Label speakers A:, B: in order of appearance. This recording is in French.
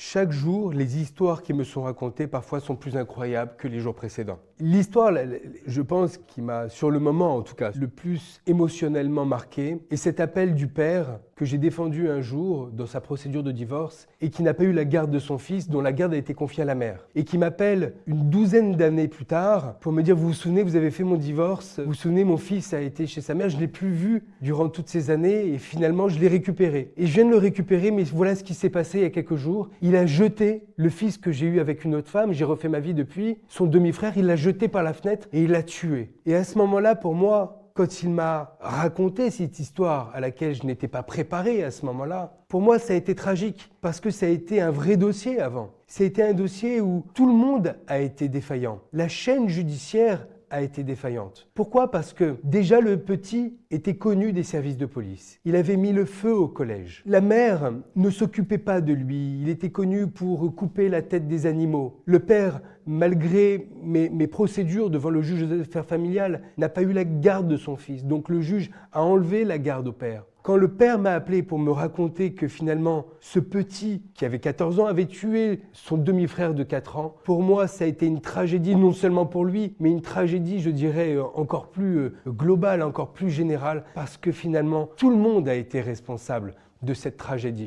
A: Chaque jour, les histoires qui me sont racontées parfois sont plus incroyables que les jours précédents. L'histoire, je pense, qui m'a, sur le moment en tout cas, le plus émotionnellement marqué, est cet appel du père que j'ai défendu un jour dans sa procédure de divorce et qui n'a pas eu la garde de son fils, dont la garde a été confiée à la mère. Et qui m'appelle une douzaine d'années plus tard pour me dire « Vous vous souvenez, vous avez fait mon divorce, vous vous souvenez, mon fils a été chez sa mère, je ne l'ai plus vu durant toutes ces années et finalement je l'ai récupéré. Et je viens de le récupérer, mais voilà ce qui s'est passé il y a quelques jours. Il a jeté le fils que j'ai eu avec une autre femme, j'ai refait ma vie depuis, son demi-frère, il l'a jeté par la fenêtre et il l'a tué. » Et à ce moment-là, pour moi, quand il m'a raconté cette histoire à laquelle je n'étais pas préparé à ce moment-là, pour moi, ça a été tragique parce que ça a été un vrai dossier avant. Ça a été un dossier où tout le monde a été défaillant. La chaîne judiciaire a été défaillante. Pourquoi ? Parce que déjà le petit était connu des services de police. Il avait mis le feu au collège. La mère ne s'occupait pas de lui. Il était connu pour couper la tête des animaux. Le père, malgré mes procédures devant le juge des affaires familiales, n'a pas eu la garde de son fils. Donc le juge a enlevé la garde au père. Quand le père m'a appelé pour me raconter que finalement ce petit qui avait 14 ans avait tué son demi-frère de 4 ans, pour moi ça a été une tragédie non seulement pour lui, mais une tragédie je dirais encore plus globale, encore plus générale, parce que finalement tout le monde a été responsable de cette tragédie.